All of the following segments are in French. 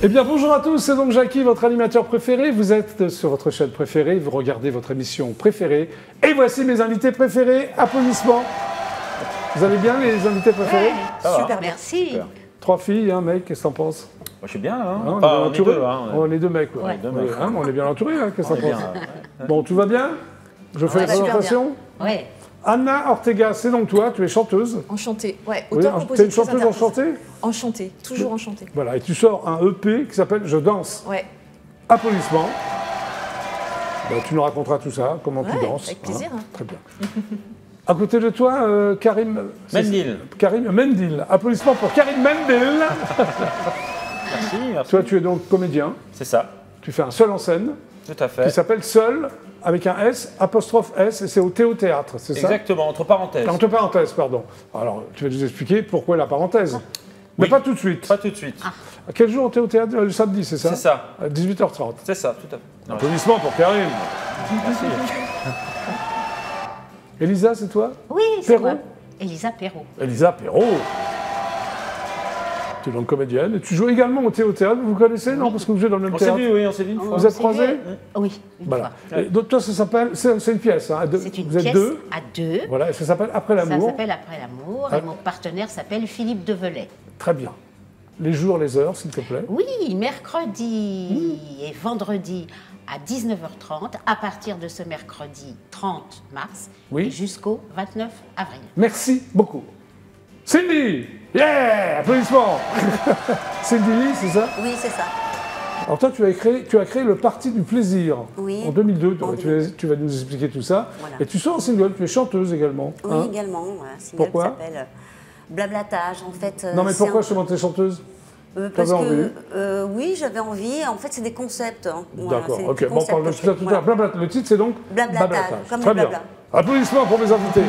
Eh bien, bonjour à tous, c'est donc Jackie, votre animateur préféré. Vous êtes sur votre chaîne préférée, vous regardez votre émission préférée. Et voici mes invités préférés. Applaudissements. Vous allez bien, les invités préférés? Super, merci. Super. 3 filles, un mec, qu'est-ce que t'en penses? Moi, je suis bien, hein. On est Enfin, bien on est entourés. deux, hein. On est deux mecs, ouais. Ouais, deux mecs. Hein, on est bien entourés, hein, qu'est-ce que On t'en est penses? bien, Bon, tout va bien? Je fais la super présentation? Ouais. Anna Ortega, c'est donc toi, tu es chanteuse. Enchantée. Ouais, Oui, autant t'es compositrice. une chanteuse interprète. enchantée? Enchantée, toujours enchantée. Voilà, et tu sors un EP qui s'appelle Je danse. Ouais. Applaudissements. Bah, tu nous raconteras tout ça, comment tu Ouais, danses. avec plaisir. hein. Très bien. À côté de toi, Karim... Mendil. Karim Mendil. Applaudissements pour Karim Mendil. Merci, merci. Toi, tu es donc comédien. C'est ça, Tu fais un seul en scène tout à qui fait. s'appelle Seul, avec un S, apostrophe S, et c'est au Théâtre, c'est ça? Exactement, entre parenthèses. Entre parenthèses, pardon. Alors, tu vas nous expliquer pourquoi la parenthèse. Mais Oui. pas tout de suite. Pas tout de suite. À quel jour au Théâtre? Le samedi, c'est ça? C'est ça, À 18h30. c'est ça, tout à fait. Ouais. Applaudissements pour Karim. Merci. Elisa, c'est toi? Oui, c'est Perrault. moi. Elisa Perrault. Elisa Perrault. Tu es donc comédienne. Et tu joues également au Théâtre. Vous connaissez, non? Parce que vous jouez dans le même On s'est théâtre. vu, oui, on s'est vu une fois. Vous êtes s'est croisés? vu. Oui, une Voilà. fois. Et donc, toi, ça s'appelle... C'est une pièce, hein, à deux. C'est une Vous êtes pièce deux. à deux. Voilà, et ça s'appelle Après Ça l'amour. s'appelle Après l'amour. Ah. Et mon partenaire s'appelle Philippe Develay. Très bien. Les jours, les heures, s'il te plaît. Oui, mercredi et vendredi à 19h30, à partir de ce mercredi 30 mars Oui. et jusqu'au 29 avril. Merci beaucoup. Cindy! Yeah! Applaudissements! Cindy Lee, c'est ça? Oui, c'est ça. Alors toi, tu as créé le Parti du plaisir Oui. en 2002. En Tu vas nous expliquer tout ça. Voilà. Et tu sors en single, tu es chanteuse également. Oui, hein? également. Un single Pourquoi qui s'appelle Blablatage. En fait, Non, mais c'est pourquoi un- justement tu es chanteuse? Parce T'avais que, envie oui, j'avais envie. En fait, c'est des concepts. Hein. Voilà, D'accord, c'est ok. des Bon, on concepts parle de que tout je ça fais. tout à l'heure. Voilà. Blabla. Le titre, c'est donc Blablatage, comme Très le bien. blabla. Applaudissements pour mes invités.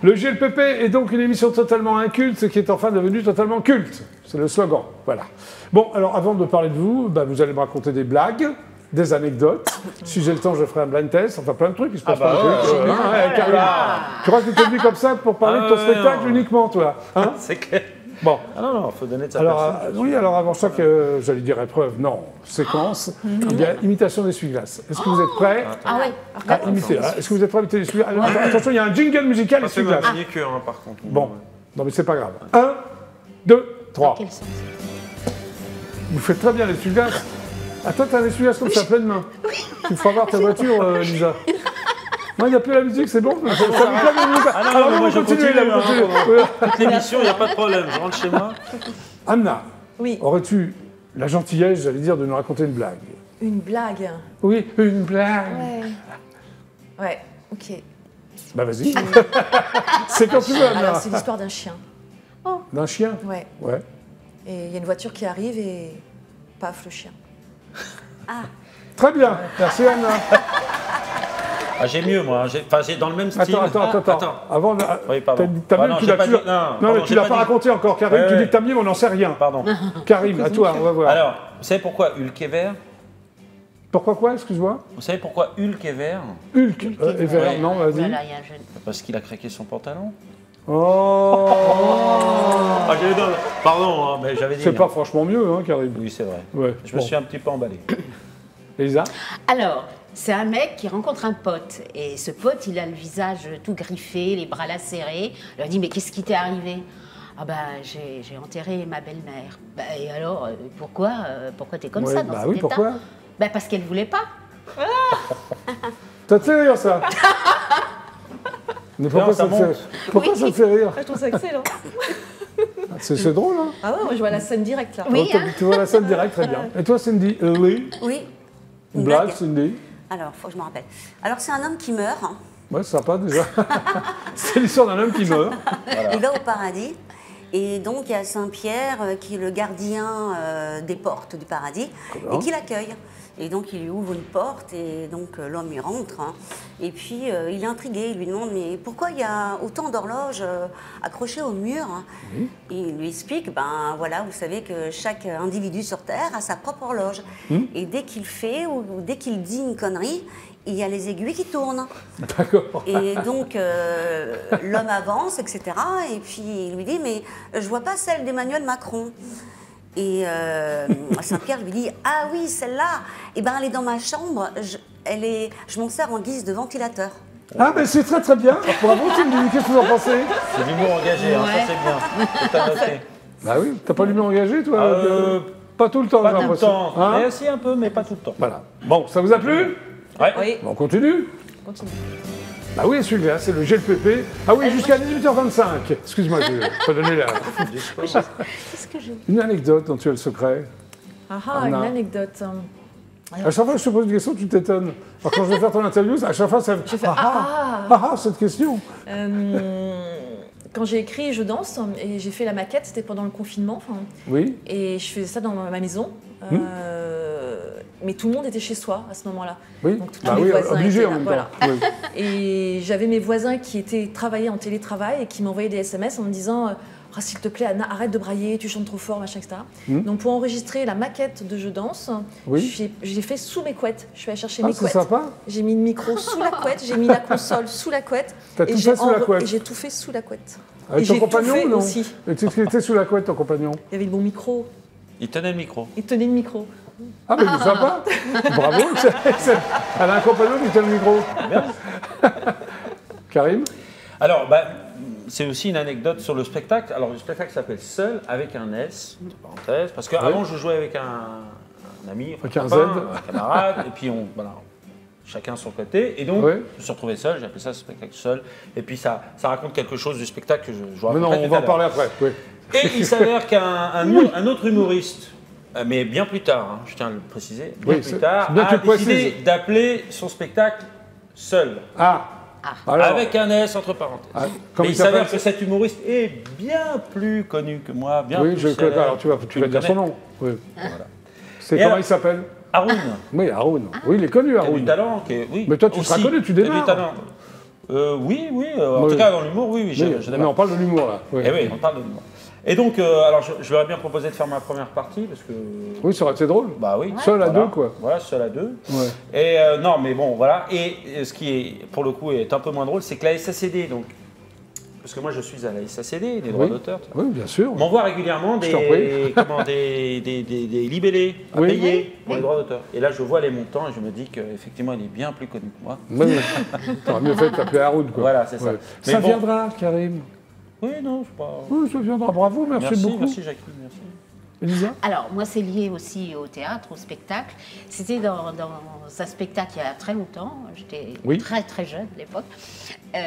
Le GLPP est donc une émission totalement inculte, qui est enfin devenue totalement culte. C'est le slogan. Voilà. Bon, alors avant de parler de vous, bah, vous allez me raconter des blagues, des anecdotes. Si j'ai le temps, je ferai un blind test. Enfin, plein de trucs. Il se passe Ah bah plein de ouais, trucs. ouais, Hein, Karim. Tu crois que tu es venu comme ça pour parler de ton Ah ouais, spectacle non. uniquement, toi? Hein? C'est clair. Bon. Ah non, non, faut donner de sa Alors, personne. oui, alors avant chaque, j'allais dire épreuve, non, séquence, il y a imitation d'essuie-glace. Est-ce que vous êtes prêts Ah ouais. à imiter hein? Est-ce que vous êtes prêts à imiter l'essuie-glace? Attention, il y a un jingle musical Pas fait essuie-glace. ma que hein, par contre. Bon, non mais c'est pas grave. 1, 2, 3. Quel sens? Vous faites très bien l'essuie-glace. Ah, toi, t'as un essuie-glace comme ça, à pleine main. Tu feras voir ta voiture, Lisa. Non, il n'y a plus la musique, c'est bon? Ça vous plaît, la musique Ah non, Alors, mais on moi va je continuer, continue. là, on continue. hein. Ouais. Toute l'émission, il n'y a pas de problème. Je rentre chez moi. Anna, Oui, aurais-tu la gentillesse, j'allais dire, de nous raconter une blague? une blague. Oui, une blague. Ouais, ok. Bah vas-y. C'est quand tu veux, Anna. Alors, c'est l'histoire d'un chien. D'un chien? Ouais. Ouais. Et il y a une voiture qui arrive et paf, le chien. Très bien. Merci, Anna. Ah, j'ai mieux, moi. Enfin, j'ai dans le même style. Attends. Avant, Oui, pardon. t'as Bah même, non, tu j'ai l'as pas tu dit- l'as- non, non, pardon, mais tu j'ai l'as pas pas dit. raconté encore, Karim. Ouais, Tu ouais. dis que t'as mis, mais on n'en sait rien. Pardon. Karim, à toi, on va voir. Alors, vous savez pourquoi Hulk est vert? Pourquoi quoi, excuse-moi? Vous savez pourquoi Hulk est vert? Hulk et vert, Ouais. non, Oh là vas-y. là, il y a un jeune. Parce qu'il a craqué son pantalon. Oh, Ah, pardon, hein, mais j'avais dit. c'est pas franchement mieux, hein, Karim. Oui, c'est vrai. Ouais. Je me suis un petit peu emballé. Elisa? Alors, c'est un mec qui rencontre un pote. Et ce pote, il a le visage tout griffé, les bras lacérés. Il lui dit, mais qu'est-ce qui t'est arrivé? Ah bah, j'ai enterré ma belle-mère. Bah, et alors, pourquoi t'es comme Ouais, ça dans bah cet oui, état? pourquoi? Bah, parce qu'elle voulait pas. Ça te fait rire, ça? Mais pourquoi Non, ça ça te fait, monte. pourquoi ça te fait rire? Je trouve ça excellent. C'est drôle, hein? Ah ouais, moi je vois la scène directe là. Oui, Oh, hein. tu vois la scène directe, très bien. Et toi, Cindy? Oui? Oui. Une blague, Cindy? Alors, faut que je me rappelle. Alors, c'est un homme qui meurt. Hein. Ouais, c'est sympa, déjà. C'est l'histoire d'un homme qui meurt. Il va au paradis. Et donc, il y a Saint-Pierre qui est le gardien des portes du paradis et qui l'accueille. Et donc, il lui ouvre une porte et donc l'homme y rentre. Hein. Et puis, il est intrigué. Il lui demande, mais pourquoi il y a autant d'horloges accrochées au mur hein Et il lui explique, ben voilà, vous savez que chaque individu sur Terre a sa propre horloge. Et dès qu'il fait ou dès qu'il dit une connerie, il y a les aiguilles qui tournent. D'accord. Et donc, l'homme avance, etc. Et puis, il lui dit, mais je vois pas celle d'Emmanuel Macron. Et Saint-Pierre lui dit, ah oui, celle-là, eh ben, elle est dans ma chambre, je m'en sers en guise de ventilateur. Ah, mais c'est très très bien. Bravo, Cindy. Qu'est-ce que vous en pensez? C'est de l'humour engagé, hein, ça Ouais. c'est bien. C'est à noter. Bah oui, t'as pas l'humour engagé, toi? Pas tout le temps, Pas j'ai tout le l'impression. temps. Hein? Mais si un peu, mais pas tout le temps. Voilà. Bon, ça vous a plu? Ouais. Oui, Bon, on continue. continue. Bah oui, celui-là, c'est le GLPP. Ah oui, jusqu'à 18h25. Excuse-moi, je vais pas donner la... Qu'est-ce que j'ai... Une anecdote dont tu as le secret. Ah, On une a- anecdote. À chaque fois que je te pose une question, tu t'étonnes. Alors quand je vais faire ton interview, à chaque fois, ça me fait cette question. Quand j'ai écrit Je danse, et j'ai fait la maquette, c'était pendant le confinement, enfin, Oui. et je faisais ça dans ma maison. Mais tout le monde était chez soi à ce moment-là. Oui. Donc, tous Bah mes oui, voisins obligé étaient en là, même voilà. temps. Oui. Et j'avais mes voisins qui travaillaient en télétravail et qui m'envoyaient des SMS en me disant ah, s'il te plaît Anna, arrête de brailler, tu chantes trop fort, machin, etc. Donc pour enregistrer la maquette de Je danse, Oui. j'ai fait sous mes couettes. Je suis allée chercher Ah, mes c'est couettes. sympa. J'ai mis le micro sous la couette, j'ai mis la console sous la couette. T'as tout fait sous la couette. Et j'ai tout fait sous la couette. Avec et ton j'ai compagnon tout fait ou non? aussi. Et tu étais sous la couette, ton compagnon? Il y avait le bon micro, Il tenait le micro. il tenait le micro. Ah, mais c'est sympa. Bravo. Elle a un compagnon qui tient le micro. Bien. Karim? Alors, c'est aussi une anecdote sur le spectacle. Alors, le spectacle s'appelle Seul avec un S, entre parenthèses, parce qu'avant, je jouais avec un ami, Avec un copain, Z. un camarade, et puis voilà, chacun son côté. Et donc, Oui. je me suis retrouvé seul, j'ai appelé ça spectacle seul. Et puis, ça raconte quelque chose du spectacle que je vous Mais non, raconterai on tout va à en l'heure. parler après. Oui. Et il s'avère un autre humoriste, mais bien plus tard, hein, je tiens à le préciser, bien Oui, plus c'est tard, bien que a tu le décidé précises. d'appeler son spectacle Seul, Ah. Alors, avec un S entre parenthèses. comment Mais il s'appelle? s'avère que cet humoriste est bien plus connu que moi, bien Oui, plus je le connais. célèbre. Alors, tu vas le dire son connais. nom. Oui. Voilà. C'est Et comment alors- il s'appelle? Haroun, Oui, Haroun. Oui, il est connu, qui a du Haroun. talent. Oui, Mais toi, tu seras aussi, connu, tu qui a démarres. du talent. Oui, en Oui. tout cas dans l'humour, oui, Oui, je mais démarre. on parle de l'humour, là. Oui. Eh oui, on parle de l'humour. Et donc, alors je leur ai bien proposé de faire ma première partie, parce que... Oui, ça aurait été drôle. Bah oui. Seul à Voilà. deux, quoi. Voilà, seul à deux. Ouais. Et non, mais bon, voilà. Et ce qui est, pour le coup, est un peu moins drôle, c'est que la SACD, donc, parce que moi je suis à la SACD, des droits Oui. d'auteur, Oui, bien sûr. m'envoie régulièrement Je t'en prie. des libellés à Oui. payer pour les droits d'auteur. Et là, je vois les montants et je me dis qu'effectivement, il est bien plus connu que moi. Oui, oui. T'aurais mieux fait de t'appeler Haroun, quoi. Voilà, c'est ça. Ouais. Mais Ça bon. viendra, Karim. Oui, non, je sais pas. Oui, ça viendra. Bravo, merci beaucoup. Merci Jackie, merci. Elisa? Alors, moi, c'est lié aussi au théâtre, au spectacle. C'était dans un spectacle il y a très longtemps. J'étais Oui. très, très jeune à l'époque.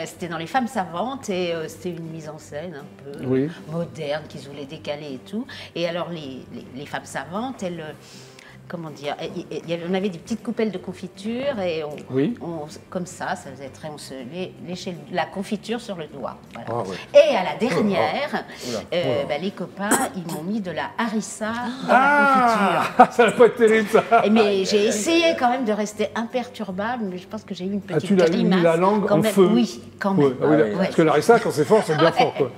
C'était dans Les Femmes Savantes et c'était une mise en scène un peu Oui. moderne qu'ils voulaient décaler et tout. Et alors, les Femmes Savantes, elles... Comment dire, on avait des petites coupelles de confiture et Oui. comme ça faisait très, on se léchait la confiture sur le doigt. Voilà. Ah ouais. Et à la dernière, les copains, ils m'ont mis de la harissa dans la confiture. Ça n'a pas été terrible, ça. Mais j'ai essayé quand même de rester imperturbable, mais je pense que j'ai eu une petite Tu l'as mis grimace. la langue quand en même. feu. Oui, quand même. Ouais, ah oui, Ah oui. Parce que Larissa, quand c'est fort, c'est bien fort, quoi.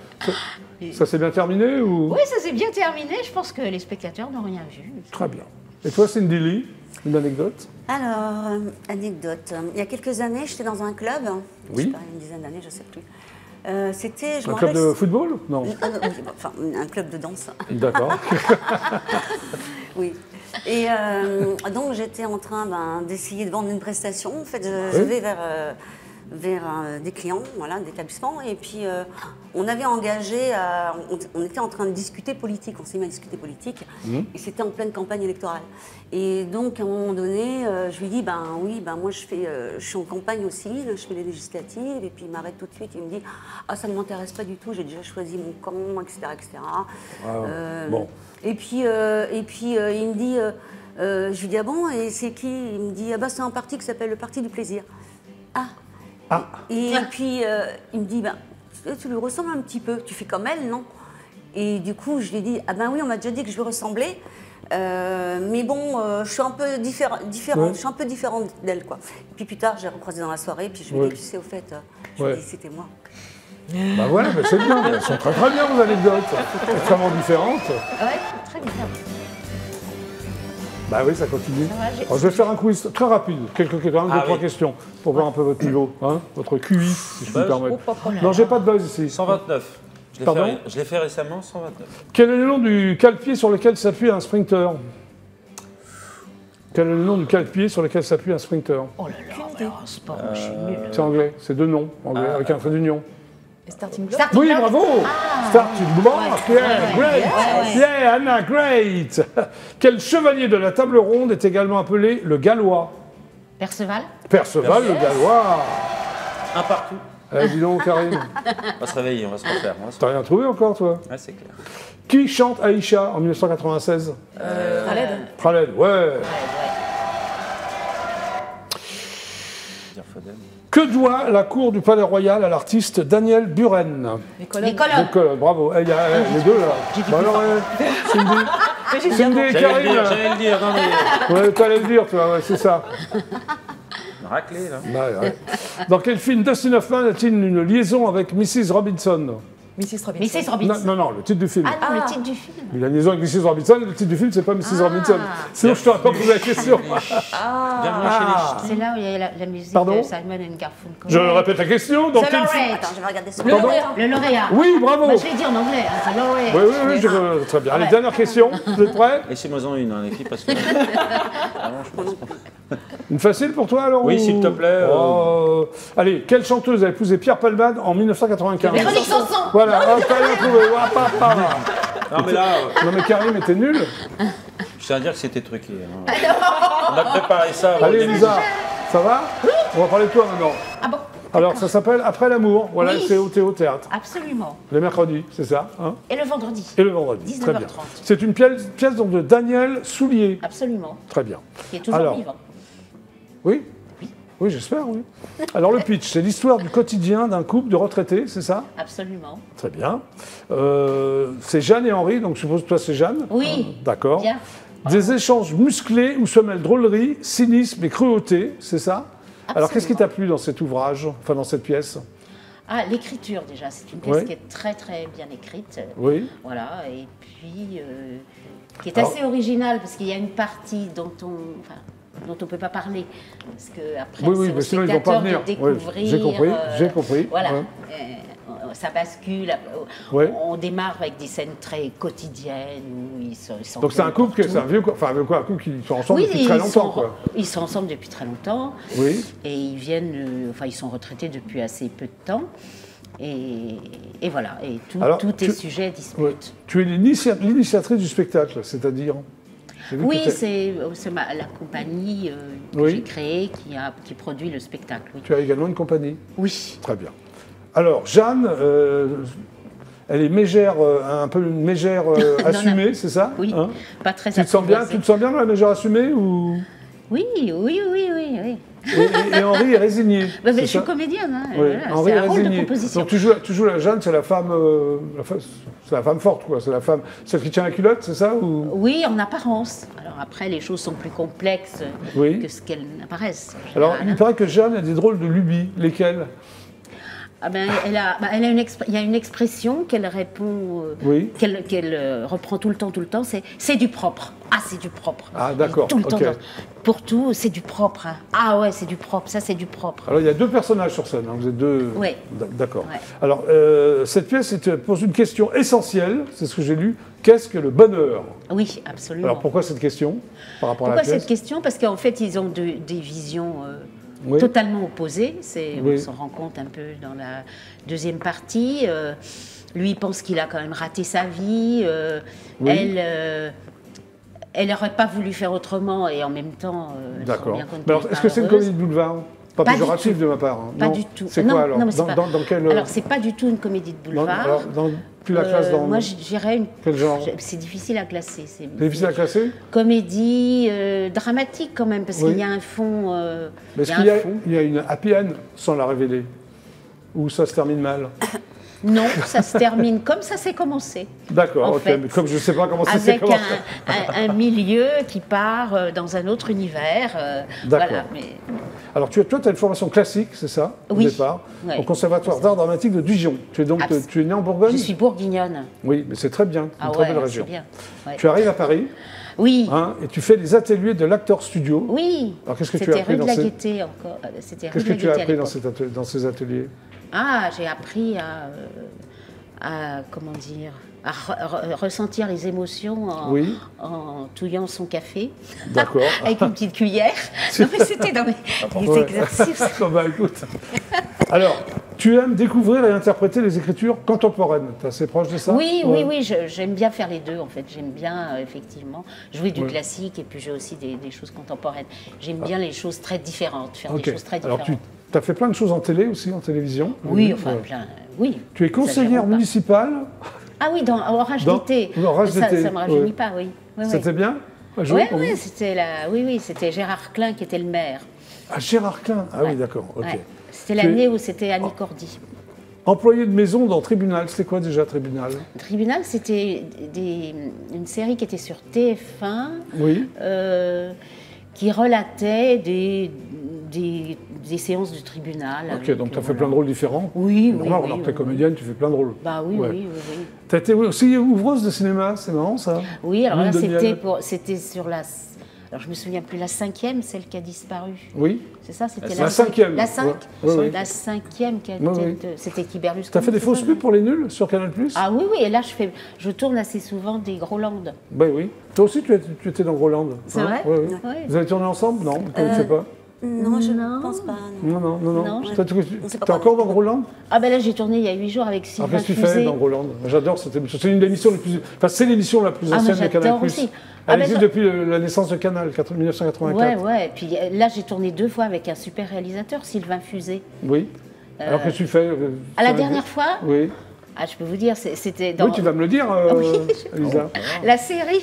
Ça s'est bien terminé ou? Oui, ça s'est bien terminé. Je pense que les spectateurs n'ont rien vu. Très bien. Et toi, Cindy Lee, une anecdote? Alors, anecdote. Il y a quelques années, j'étais dans un club. Oui. Je sais pas, une dizaine d'années, je ne sais plus. C'était, je Un me club rappelle, de football? Non. oui, enfin, un club de danse. D'accord. Oui. Et donc j'étais en train d'essayer de vendre une prestation. En fait, je Oui. vais vers des clients, voilà, d'établissements. Et puis on avait engagé, on était en train de discuter politique, on s'est mis à discuter politique. Et c'était en pleine campagne électorale. Et donc à un moment donné, je lui dis, moi je suis en campagne aussi, là, je fais les législatives. Et puis il m'arrête tout de suite, il me dit, ah ça ne m'intéresse pas du tout, j'ai déjà choisi mon camp, etc. etc. Bon. Et puis, il me dit, je lui dis, ah bon, et c'est qui? Il me dit, ah bah c'est un parti qui s'appelle le Parti du Plaisir. Ah. Et puis, il me dit, tu lui ressembles un petit peu, tu fais comme elle, non? Et du coup, je lui ai dit, ah ben oui, on m'a déjà dit que je lui ressemblais, mais bon, je suis un peu différente, je suis un peu différente d'elle, quoi. Et puis plus tard, j'ai recroisé dans la soirée, puis je lui ai dit, tu sais, au fait, je lui ai dit, c'était moi. Bah voilà, mais c'est bien. Elles sont très très bien, vos anecdotes. Extrêmement différentes. Ouais, très bien. Bah oui, ça continue. Ça va, Alors, je vais faire un quiz très rapide, quelques trois oui. questions, pour voir un peu votre niveau, hein, votre QI, si je puis me Buzz. permettre. Oh, oh, oh là Non, là. j'ai pas de buzz ici. 129. Pardon ? Je l'ai fait récemment, 129. Quel est le nom du cale-pied sur lequel s'appuie un sprinter ? Quel est le nom du cale-pied sur lequel s'appuie un sprinter ? Oh là là, mais en sport, moi, je suis nulle. C'est anglais, c'est deux noms, anglais, avec un trait d'union. Et starting block. Starting Oui, block. bravo! Ah. Starting block, Ouais. yeah, Ouais, great! ouais. Yeah, Anna, great! Quel chevalier de la table ronde est également appelé le Gallois? Perceval. Perceval, le Gallois! Un partout. Dis donc, Karim, On va se réveiller, on va se refaire. t'as rien trouvé encore, toi? Ouais, c'est clair. Qui chante Aïcha en 1996? Khaled. Khaled, ouais. Dire Foden. Que doit la cour du Palais Royal à l'artiste Daniel Buren? Les colonnes. Les colonnes. Donc, bravo. Il y a les deux, là. Bah alors, Cindy et Karim, là. J'allais le dire, non mais... Ouais, t'allais le dire, toi, ouais, c'est ça. Raclé, là. Ouais, ouais. Dans quel film Dustin Hoffman a-t-il une liaison avec Mrs. Robinson? Mrs. Robinson. Mrs. Robinson. Non, le titre du film. Ah non, le titre du film. Il a une liaison avec Mrs. Robinson, le titre du film, c'est pas Mrs. Robinson. Sinon, je t'aurais pas posé la question. Bienvenue chez les ch'tis. C'est là où il y a la musique Pardon de Simon and Garfunkel. Je répète la question. Dans C'est quel film lauréat. Attends, je vais regarder ça. Pardon Le lauréat. Oui, bravo. Bah, je l'ai dit en anglais, hein, c'est lauréat. Oui, très bien. Allez, Ouais. dernière question. Vous êtes prêts? Laissez-moi-en une, hein, les filles, parce que... Vraiment, je pense pas. Une facile pour toi, alors? Oui, ou- s'il te plaît. Allez, quelle chanteuse a épousé Pierre Palmade en 1995? Véronique Sanson. Voilà, t'as bien trouvé. Non, mais là, Non, mais Karim était nul. je tiens à dire que c'était truqué. Hein. On a préparé ça. avant Allez, le début. Elisa, ça va? On va parler de toi maintenant. Ah bon? Alors, ça s'appelle Après l'amour. Voilà, Oui. c'est au théâtre. Absolument. Les mercredis, c'est ça, hein? Et le vendredi. Et le vendredi. 19h30. Très bien. C'est une pièce donc, de Daniel Soulier. Absolument. Très bien. Qui est toujours Alors. vivant. Oui? Oui, j'espère, oui. Alors, le pitch, c'est l'histoire du quotidien d'un couple de retraités, c'est ça? Absolument. Très bien. C'est Jeanne et Henri, donc je suppose que toi, c'est Jeanne? Oui. D'accord. Bien. Des échanges musclés où se mêlent drôlerie, cynisme et cruauté, c'est ça? Alors, qu'est-ce qui t'a plu dans cet ouvrage, enfin dans cette pièce? Ah, l'écriture déjà, c'est une pièce Oui. qui est très très bien écrite. Oui. Voilà, et puis qui est Alors- assez originale parce qu'il y a une partie dont on peut pas parler parce que après Oui, c'est au mais sinon, ils vont pas spectateur venir. de Oui, découvrir. j'ai compris, j'ai compris. Voilà, Ouais. Ça bascule. Ouais. On démarre avec des scènes très quotidiennes où ils sont. Donc, c'est un couple, c'est un vieux, enfin, un couple qui sont ensemble Oui, depuis très longtemps, quoi. ils sont ensemble depuis très longtemps. Oui. Et ils viennent, ils sont retraités depuis assez peu de temps. Et voilà, et Alors, tout est tu- sujet à dispute. Ouais. Tu es l'initiatrice du spectacle, c'est-à-dire? J'ai vu que Oui, t'es- c'est la compagnie que Oui. j'ai créée qui produit le spectacle. Oui. Tu as également une compagnie. Oui. Très bien. Alors, Jeanne, elle est mégère, un peu une mégère assumée, c'est ça? Oui. Hein Pas très Tu te sens bien, apprivoisée. tu te sens bien dans la mégère assumée ou... Oui. Et Henri est résigné. Bah, c'est je suis ça comédienne, hein, Oui, voilà, Henri c'est est un rôle de résigné. composition. Donc tu joues la Jeanne, c'est la femme, c'est la femme forte, quoi. C'est la femme, celle qui tient la culotte, c'est ça ou... Oui, en apparence. Alors après, les choses sont plus complexes Oui. que ce qu'elles n'apparaissent. en Alors, général, il hein. paraît que Jeanne a des drôles de lubies. Lesquelles? Ah ben, il y a une expression qu'elle répond, Oui. qu'elle reprend tout le temps, c'est du propre. Ah, c'est du propre. Ah, d'accord, Tout le temps. ok. Pour tout, c'est du propre. Hein. Ah ouais, c'est du propre, ça c'est du propre. Alors, il y a deux personnages sur scène, hein, vous êtes deux... Oui. D'accord. Ouais. Alors, cette pièce pose une question essentielle, c'est ce que j'ai lu. Qu'est-ce que le bonheur? Oui, absolument. Alors, pourquoi cette question par rapport à Pourquoi la pièce? cette question? Parce qu'en fait, ils ont des visions Oui. totalement opposées. Oui. On s'en rend compte un peu dans la deuxième partie. Lui, il pense qu'il a quand même raté sa vie. Oui. Elle n'aurait pas voulu faire autrement et en même temps, elle se rend D'accord. bien compte Mais alors, qu'elle est-ce n'est que c'est une pas comédie heureuse. de boulevard? Pas Pas du péjoratif tout. de ma part. Hein. Pas Non. du tout. C'est Non, quoi alors? non, mais c'est pas- Dans quel... Alors, c'est pas du tout une comédie de boulevard. Plus la classe dans... Moi, je dirais une. Quel genre? C'est difficile à classer. C'est difficile à classer? Comédie dramatique quand même, parce Oui. qu'il y a un fond. Mais est-ce qu'il y a une happy end sans la révéler? Ou ça se termine mal? Non, ça se termine comme ça s'est commencé. D'accord, En ok. fait, Mais comme je ne sais pas comment ça s'est Avec commencé. un milieu qui part dans un autre univers. D'accord. Voilà, mais Alors, toi, tu as une formation classique, c'est ça, au Oui. départ, Ouais. au Conservatoire d'art dramatique de Dijon. Tu es donc tu es né en Bourgogne? je suis bourguignonne. Oui, mais c'est très bien, c'est Ah une très ouais, belle c'est région. bien. Ouais. Tu arrives à Paris, Oui. hein, et tu fais les ateliers de l'Acteur Studio. Oui. Alors, qu'est-ce que tu as C'était appris rue de dans la ces... Gaîté encore. C'était rue Qu'est-ce de que la tu as Gaîté à appris l'époque. dans ces ateliers? Ah, j'ai appris comment dire, à ressentir les émotions en touillant son café. D'accord. Avec une petite cuillère. Non, mais c'était dans les exercices. Bah, écoute. Alors, tu aimes découvrir et interpréter les écritures contemporaines. Tu es assez proche de ça? Oui, j'aime bien faire les deux, en fait. J'aime bien, effectivement, jouer du classique et puis j'ai aussi des choses contemporaines. J'aime bien les choses très différentes, faire des choses très différentes. Alors, tu as fait plein de choses en télé aussi, en télévision? Oui, enfin, plein, oui. Tu es conseillère municipale? Ah oui, dans Orage d'été. Ça ne me rajeunit pas, oui. C'était bien? Oui, c'était Gérard Klein qui était le maire. Ah, Gérard Klein? Ah oui, d'accord, ok. Ouais. C'était l'année où c'était Annie Cordy. Employé de maison dans Tribunal, c'était quoi déjà Tribunal? Tribunal, c'était une série qui était sur TF1, qui relatait des séances de tribunal. Ok, donc tu as fait plein de rôles différents? Oui, normal, alors que tu es comédienne, tu fais plein de rôles. Bah oui. Tu as été aussi ouvreuse de cinéma, c'est marrant ça? Oui, alors là c'était sur la... Alors je me souviens plus, la 5e, celle qui a disparu. Oui. C'est ça, c'était la 5e. La 5 oui. La 5e qui a c'était qui Berlusconi. Tu as fait des fausses pubs pour les nuls sur Canal+? Ah oui, et là je tourne assez souvent des Groland. Ben oui. Toi aussi tu étais dans Groland. C'est vrai? Oui. Vous avez tourné ensemble? Non, vous ne connaissez pas? Non, je ne pense pas. Non. Tu es encore dans Groland? Ah ben là j'ai tourné il y a 8 jours avec Sylvain Fusé. Qu'est-ce que tu fais dans Groland? J'adore cette émission. C'est une des émissions les plus... Enfin, c'est l'émission la plus ancienne de Canal+. Aussi. Elle existe depuis la naissance de Canal, 1984. Ouais. Puis là j'ai tourné 2 fois avec un super réalisateur, Sylvain Fusé. Oui. Alors qu'est-ce que tu fais? À la dernière fois? Oui. Ah, je peux vous dire, c'était dans... Oui, tu vas me le dire, Elisa. La série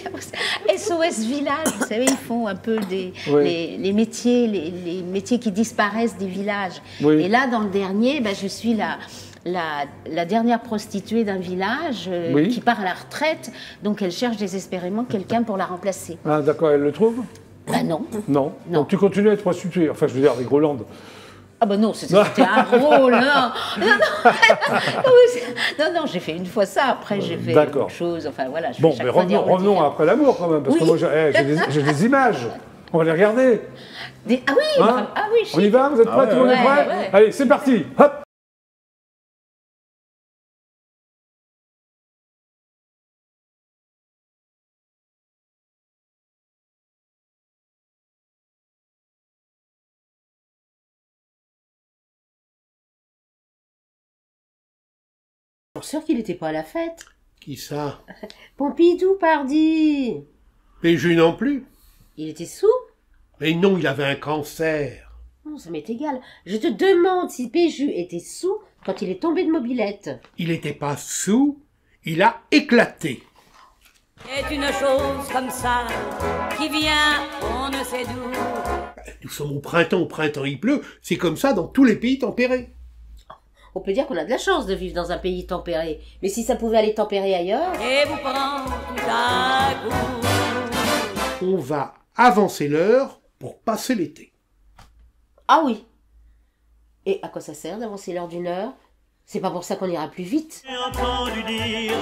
SOS Village, vous savez, ils font un peu les métiers qui disparaissent des villages. Oui. Et là, dans le dernier, je suis la dernière prostituée d'un village qui part à la retraite, donc elle cherche désespérément quelqu'un pour la remplacer. Ah, d'accord, elle le trouve? Non. Non. Donc tu continues à être prostituée, enfin je veux dire, avec Groland. Ah ben non, c'était un rôle, non, j'ai fait une fois ça, après j'ai fait autre chose, enfin voilà. Bon, mais revenons après l'amour quand même, parce que moi j'ai des images, on va les regarder. Ah oui, on y va, vous êtes prêts, tout le monde est prêt? Ouais. Allez, c'est parti, hop. Sûr qu'il n'était pas à la fête. Qui ça? Pompidou, pardi. Péju non plus. Il était sous? Mais non, il avait un cancer. Non, ça m'est égal. Je te demande si Péju était sous quand il est tombé de mobilette. Il n'était pas sous, il a éclaté. C'est une chose comme ça qui vient, on ne sait d'où. Nous sommes au printemps il pleut, c'est comme ça dans tous les pays tempérés. On peut dire qu'on a de la chance de vivre dans un pays tempéré. Mais si ça pouvait aller tempérer ailleurs... Et vous prend tout à coup. On va avancer l'heure pour passer l'été. Ah oui. Et à quoi ça sert d'avancer l'heure d'une heure? C'est pas pour ça qu'on ira plus vite. J'ai entendu dire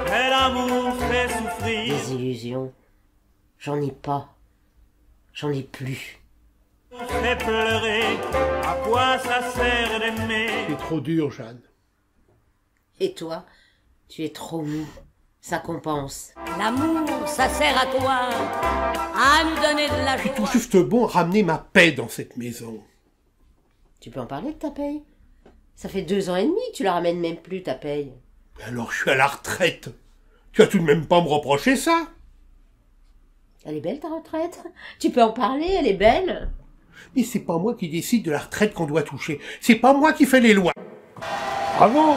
que l'amour fait souffrir. Des illusions. J'en ai pas. J'en ai plus. Fait pleurer, à quoi ça sert d'aimer? C'est trop dur, Jeanne. Et toi, tu es trop mou. Ça compense. L'amour, ça sert à quoi? À nous donner de la C'est joie. tout juste bon à ramener ma paix dans cette maison. Tu peux en parler de ta paye? Ça fait 2 ans et demi que tu la ramènes même plus, ta paye. Alors je suis à la retraite. Tu vas tout de même pas me reprocher ça? Elle est belle ta retraite? Tu peux en parler, elle est belle. Mais c'est pas moi qui décide de la retraite qu'on doit toucher. C'est pas moi qui fais les lois. Bravo.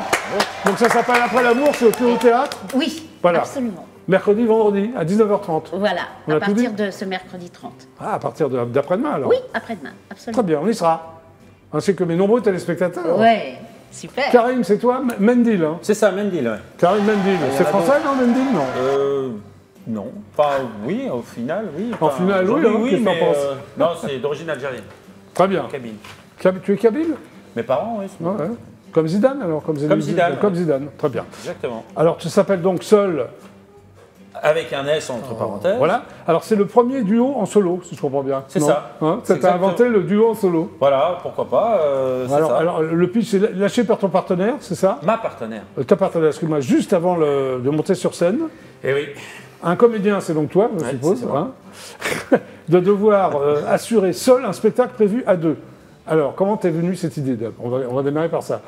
Donc ça s'appelle Après l'amour, c'est au théâtre? Oui, voilà. Absolument. Mercredi, vendredi, à 19h30. Voilà, on à partir de ce mercredi 30. Ah, à partir d'après-demain alors? Oui, après-demain, absolument. Très bien, on y sera. Ainsi que mes nombreux téléspectateurs. Ouais, super. Karim, c'est toi? Mendil, hein? C'est ça, Mendil, ouais. Karim Mendil. C'est français, non, Mendil? Non. Non. Enfin, oui, au final, oui. En finale, oui, oui, qu'est-ce que t'en penses? non, c'est d'origine algérienne. Très bien. Kabyle. Tu es kabyle? Mes parents, oui. Ouais. Comme Zidane, alors? Comme Zidane. Comme Zidane, très bien. Exactement. Alors, tu s'appelles donc Seul Avec un S entre parenthèses. Voilà. Alors, c'est le premier duo en solo, si je comprends bien. C'est Non ça. Hein, C'est ça t'a inventé le duo en solo. Voilà, pourquoi pas. c'est ça. Alors, le pitch, c'est lâché par ton partenaire, c'est ça? Ma partenaire. Ta partenaire, excuse-moi, juste avant de monter sur scène. Eh oui. Un comédien, c'est donc toi, je Ouais, suppose, c'est moi. hein, de devoir assurer seul un spectacle prévu à 2. Alors, comment t'es venue cette idée, Deb? On va démarrer par ça.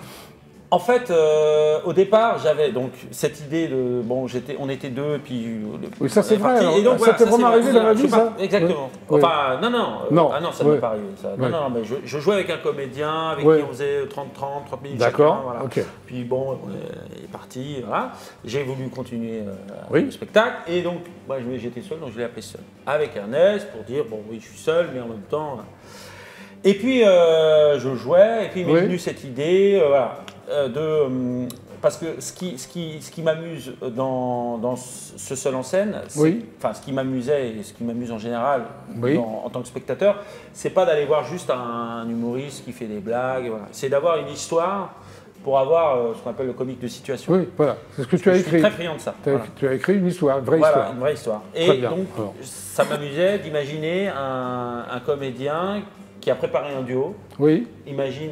En fait, au départ, j'avais donc cette idée de bon, on était deux, puis Oui, ça, c'est on est vrai, parti. alors, Et donc, ça voilà, t'est vraiment c'est arrivé dans la je suis vie, ça? Exactement. Oui. Enfin, non, Non. ça ne Oui. m'est pas arrivé. Ça. Oui. Non, mais je jouais avec un comédien avec Oui. qui on faisait 30 minutes D'accord, chacun, voilà. ok. Puis bon, on est parti, voilà. J'ai voulu continuer Oui. le spectacle, et donc, moi, j'étais seul, donc je l'ai appelé seul. Avec un S pour dire, bon, oui, je suis seul, mais en même temps. Et puis, je jouais, et puis il m'est Oui. venu cette idée, parce que ce qui m'amuse dans ce seul en scène, Oui. enfin ce qui m'amusait et ce qui m'amuse en général Oui. en tant que spectateur, c'est pas d'aller voir juste un humoriste qui fait des blagues, voilà. C'est d'avoir une histoire pour avoir ce qu'on appelle le comique de situation. Oui, voilà, c'est ce que tu as Je suis écrit. très friand de ça. Voilà. Tu as écrit une histoire, une vraie Voilà, histoire. une vraie histoire. Très Et bien. donc, Alors. ça m'amusait d'imaginer un comédien qui a préparé un duo. Oui, Imagine,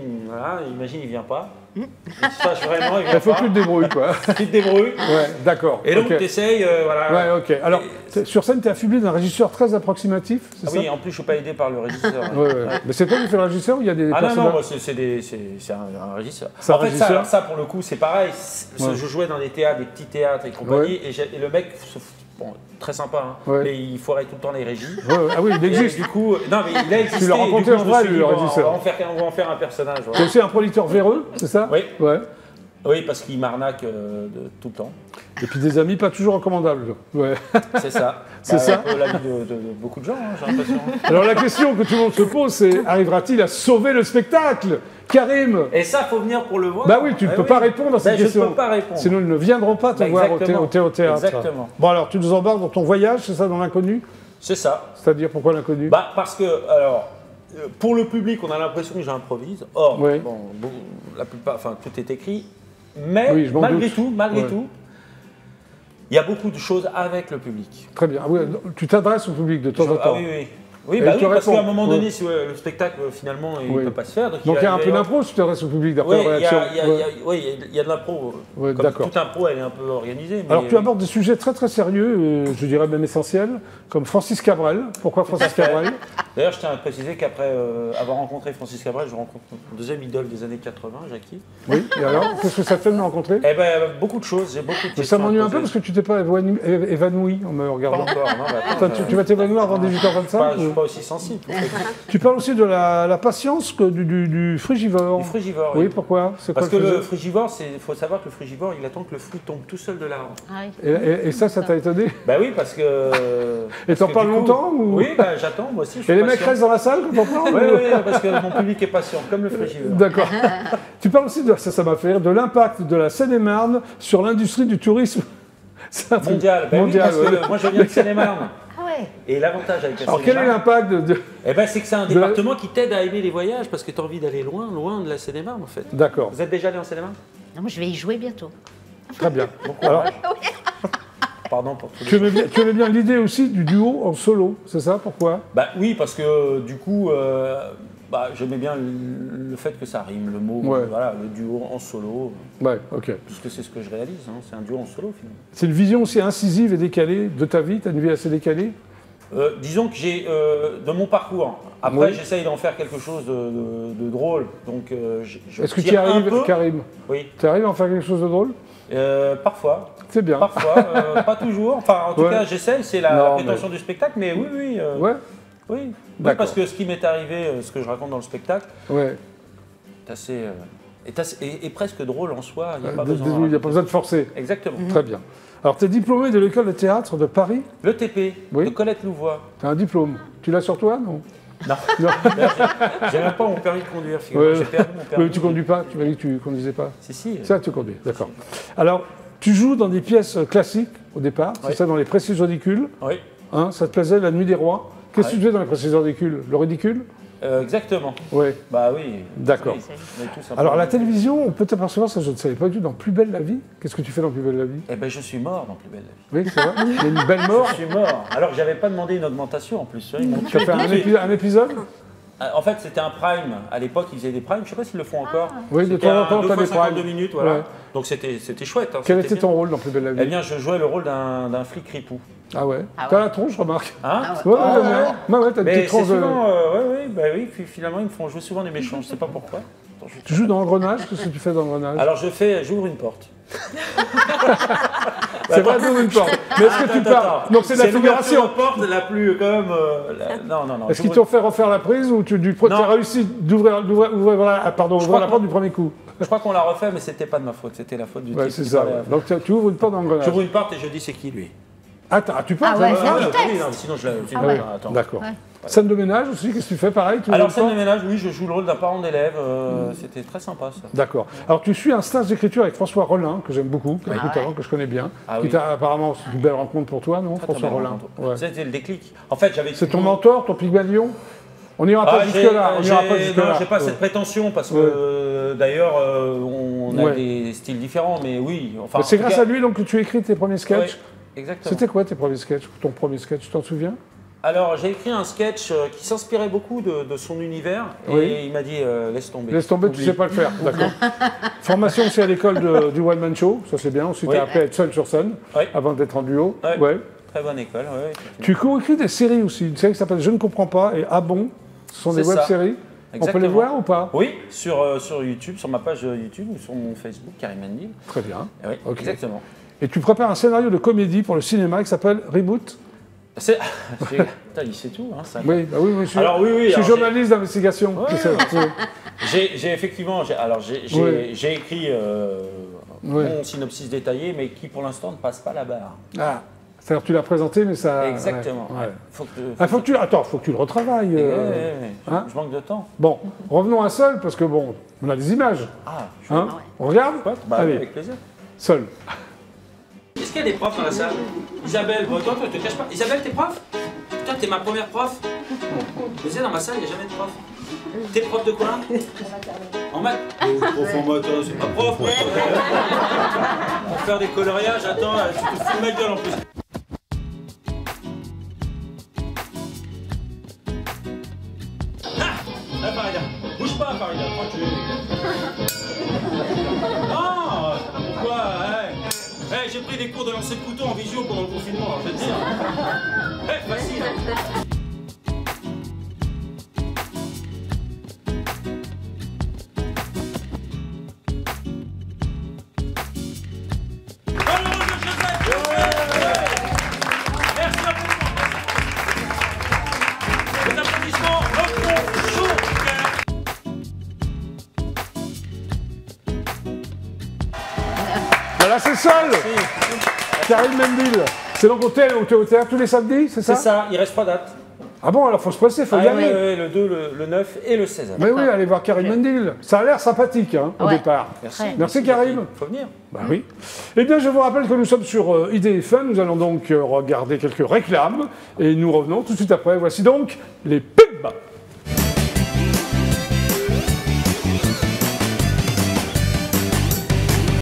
il vient pas. Il se fâche vraiment, il il vient faut pas. que tu te débrouilles, quoi. Tu te débrouilles. Ouais, d'accord. Et donc, ok. tu essayes, voilà. Ouais, ok. Alors, sur scène, tu es affublé d'un régisseur très approximatif, c'est Ah ça? oui, en plus, je ne suis pas aidé par le régisseur. Ouais, ouais. Mais c'est toi qui fais le régisseur ou il y a des Ah non, personnages? non, moi, c'est un régisseur. C'est un En fait, régisseur ça, pour le coup, c'est pareil. Ouais. Je jouais dans des théâtres, des petits théâtres et compagnie, et le mec, bon, très sympa, hein, Ouais. mais il foirait tout le temps les régies. Ouais, ouais. Ah oui, il Et existe. du coup, non, mais il a existé. Tu l'as et du rencontré coup, en je me vrai, suis lui, dit, le bon, régisseur. on va en faire un personnage. voilà. C'est aussi un producteur véreux, c'est ça? Oui. Ouais. Oui, parce qu'il m'arnaque tout le temps. Et puis des amis pas toujours recommandables. Ouais. C'est ça. C'est ça. Un peu la vie de beaucoup de gens, hein, j'ai l'impression. Alors la question que tout le monde se pose, c'est arrivera-t-il à sauver le spectacle? Karim? Et ça, faut venir pour le voir. Bah oui, tu ne peux pas répondre à cette Ben, je question. ne peux pas répondre. Sinon, ils ne viendront pas te Bah, voir exactement. au théâtre. Exactement. Bon, alors, tu nous embarques dans ton voyage, c'est ça, dans l'inconnu? C'est ça. C'est-à-dire, pourquoi l'inconnu? Bah, parce que, alors, pour le public, on a l'impression que j'improvise. Or, Oui. bon, la plupart, enfin, tout est écrit. Mais Oui, je m'en malgré doute. tout, Ouais. il y a beaucoup de choses avec le public. Très bien. Ah oui, tu t'adresses au public de temps en Ah temps. oui, oui. Oui, Et bah il te oui, parce répond. qu'à un moment Ouais. donné, si, le spectacle, finalement, il ne Oui. peut pas se faire. Donc Donc il y a un peu d'avoir. d'impro si tu t'adresses au public, d'après Oui, la réaction. il y a de l'impro. Ouais, Comme d'accord. toute impro, elle est un peu organisée. Mais Alors tu abordes des sujets très très sérieux, je dirais même essentiels, comme Francis Cabrel. Pourquoi Francis Cabrel? D'ailleurs, je tiens à préciser qu'après avoir rencontré Francis Cabrel, je rencontre mon deuxième idole des années 80, Jackie. Oui, et alors, qu'est-ce que ça te fait de me rencontrer? Eh ben, beaucoup de choses, j'ai beaucoup de Mais questions. ça m'ennuie à un peu poser. parce que tu t'es pas évanoui en me Pas regardant. encore, non, bah, attends, Attends, tu vas t'évanouir avant 18h25? je suis pas aussi sensible. Tu parles aussi de la patience que du frugivore. Du frugivore. Oui, pourquoi? C'est quoi Parce que le frugivore frugivore, il faut savoir que le frugivore, il attend que le fruit tombe tout seul de l'arbre. Ah oui. Et ça t'a étonné? Bah oui, parce que. Et t'en parce que parles du coup- longtemps ou... Oui, bah, j'attends, moi aussi. Je suis Et les mecs patient. restent dans la salle quand on parle? Oui, ou- oui, parce que mon public est patient, comme le frugivore. D'accord. Tu parles aussi, ça m'a fait rire, de l'impact de la Seine-et-Marne sur l'industrie du tourisme. C'est un truc Mondial. Bah mondial, oui, parce ouais. que moi, je viens de Seine-et-Marne. Ah ouais. Et l'avantage avec la Alors quel est Seine-et-Marne, l'impact de... eh ben, c'est que c'est un de- département qui t'aide à aimer les voyages parce que tu as envie d'aller loin, loin de la Seine-et-Marne, en fait. D'accord, Vous êtes déjà allé en Seine-et-Marne? Non, moi, je vais y jouer bientôt. très bien. Alors, Pardon pour tout tu aimais bien l'idée aussi du duo en solo, c'est ça? Pourquoi? Bah oui, parce que du coup, j'aimais bien le fait que ça rime, le mot, Ouais. voilà, le duo en solo, Ouais, ok. puisque c'est ce que je réalise, hein, c'est un duo en solo finalement. C'est une vision aussi incisive et décalée de ta vie, t'as une vie assez décalée? Disons que j'ai, de mon parcours, après Oui. j'essaye d'en faire quelque chose de drôle, donc Est-ce que tu y tire un arrives, peu. Karim? Oui, Tu arrives à en faire quelque chose de drôle? parfois, C'est bien. pas toujours, enfin en tout Ouais. cas j'essaye, c'est la Non, prétention du spectacle, mais oui, oui, Ouais, oui. Oui, D'accord. parce que ce qui m'est arrivé, ce que je raconte dans le spectacle, ouais. est assez, est presque drôle en soi, il n'y a pas Désolé, besoin. il n'y a pas besoin de forcer. Exactement. Très bien. Alors, tu es diplômé de l'école de théâtre de Paris. Le TP Oui. de Colette Louvois. Tu as un diplôme. Tu l'as sur toi, non? Non, Non. d'ailleurs, j'ai même pas mon permis de conduire. figure-toi. Ouais. J'ai perdu mon permis. Oui, tu conduis pas. Tu m'as dit que tu conduisais pas. Si, si. Ça, tu conduis. D'accord. Alors, tu joues dans des pièces classiques au départ. C'est Oui. ça, dans les Précieuses ridicules. Oui. Hein, ça te plaisait, La Nuit des Rois. Qu'est-ce que Ouais. tu faisais dans les Précieuses ridicules? Le ridicule? Exactement. Oui. Bah oui. D'accord. Oui, on est tous un peu- Alors la télévision, on peut t'apercevoir, ça je ne savais pas du tout, dans Plus belle la vie. Qu'est-ce que tu fais dans Plus belle la vie? Eh ben, je suis mort dans Plus belle la vie. Oui, c'est vrai. Il y a une belle mort. Je suis mort. Alors que j'avais pas demandé une augmentation en plus. Ils m'ont Tu as tué fait tout de un, suite. un épisode? En fait, c'était un prime. À l'époque, ils faisaient des primes. Je sais pas s'ils le font encore. Oui, de C'était temps en temps, un 2 t'as fois des 52 primes. minutes, voilà. Ouais. Donc c'était chouette. Hein, Quel c'était était ton bien. rôle dans Plus belle la vie? Eh bien, je jouais le rôle d'un flic ripou. Ah ouais. Ah T'as ouais. la tronche, je remarque. Hein Ouais, Ah, ouais, ouais. Ouais, t'as une Mais petite c'est tronche. souvent, puis finalement ils me font jouer souvent des méchants, je sais pas pourquoi. Attends, Tu joues dans l'engrenage? Qu'est-ce que tu fais dans l'engrenage? Alors j'ouvre une porte. C'est vrai, d'ouvrir une porte. Mais est-ce que tu parles? Donc c'est de la figuration. C'est la porte la plus quand même. Non. Est-ce qu'ils t'ont fait refaire la prise ou tu as réussi d'ouvrir la porte du premier coup? Je crois qu'on l'a refait, mais c'était pas de ma faute, c'était la faute du Ouais, type c'est qui ça. parlait Ouais. avant. Donc tu ouvres une porte dans l'engrenage. J'ouvre une porte et je dis c'est qui lui. Attends, tu parles? Ah ouais, ça c'est va? un texte. Oui, non, sinon je la. Ouais. Attends. D'accord. Scène de ménage aussi, qu'est-ce que tu fais pareil? Tu Alors ouvres une scène de porte ménage, oui, je joue le rôle d'un parent d'élève, c'était très sympa ça. D'accord. Alors tu suis un stage d'écriture avec François Rollin, que j'aime beaucoup, qui a écouté ouais. avant, que je connais bien. Ah qui oui. t'a apparemment, c'est une belle rencontre pour toi, non, Très, François très belle Rollin? rencontre. Ouais. C'était le déclic. En fait, j'avais. C'est ton mentor, ton Pygmalion? On n'ira pas jusque-là. On n'ira pas jusque-là. Non, j'ai pas Ouais. cette prétention parce que d'ailleurs on a Ouais. des styles différents, mais oui. Enfin, Mais c'est en tout grâce cas- à lui donc que tu écris tes premiers sketchs. Ouais, exactement. C'était quoi tes premiers sketchs? Ton premier sketch, tu t'en souviens? Alors j'ai écrit un sketch qui s'inspirait beaucoup de son univers et Oui. il m'a dit laisse tomber. Laisse tomber, tu Oublie. sais pas le faire. D'accord. Formation aussi à l'école du One Man Show, ça c'est bien. Ensuite, Oui. tu as appris à être seul sur scène Oui. avant d'être en duo. Ouais. Ouais. Très bonne école. Ouais, effectivement. Tu co-écris des séries aussi. Une série qui s'appelle Je ne comprends pas et Ah bon. Ce sont des C'est ça. web-séries. On peut les Exactement. voir ou pas? Oui, sur YouTube, sur ma page YouTube ou sur mon Facebook, Karim Mendil. Très bien. Oui, Ok. exactement. Et tu prépares un scénario de comédie pour le cinéma qui s'appelle Reboot. Putain, il sait tout, hein, ça. Oui, bah oui, je suis, Alors, oui, je suis alors, journaliste d'investigation. Ouais, C'est ça, ouais. oui. J'ai effectivement, Oui. j'ai écrit Oui. mon synopsis détaillé, mais qui pour l'instant ne passe pas la barre. Ah, c'est-à-dire que tu l'as présenté, mais ça. Exactement. ouais, ouais. Faut que, Ah, faut que tu le retravailles. Hein je manque de temps. Bon, revenons à Seul, parce que bon, on a des images. Ah, Hein on regarde bah, Allez, avec plaisir. Seul. Est-ce qu'il y a des profs dans la salle? Isabelle, bon, toi, te cache pas. Isabelle, t'es prof? Putain, t'es ma première prof. Vous savez, dans ma salle, il n'y a jamais de prof. T'es prof de quoi? En maths. Prof en maths, c'est pas prof, moi. Pour faire des coloriages, attends, tu te fous de ma gueule en plus. Ah, Farida, bouge pas, Farida, tranquille. Non, pourquoi? J'ai pris des cours de lancer de couteau en visio pendant le confinement, alors je vais te dire. Facile. Merci à vous. Les applaudissements, notre show du cœur. Voilà, c'est Seul. Karim Mendil. C'est donc au théâtre tous les samedis, c'est ça? C'est ça, il reste 3 dates. Ah bon, alors faut se presser, faut y aller. Ouais, le 2, le 9 et le 16. Mais oui, allez voir Karim Mendil. Ça a l'air sympathique hein, au Ouais. départ. Merci. Merci Karim. Faut venir. Bah oui. Eh bien, je vous rappelle que nous sommes sur IDFM. Nous allons donc regarder quelques réclames et nous revenons tout de suite après. Voici donc les pubs.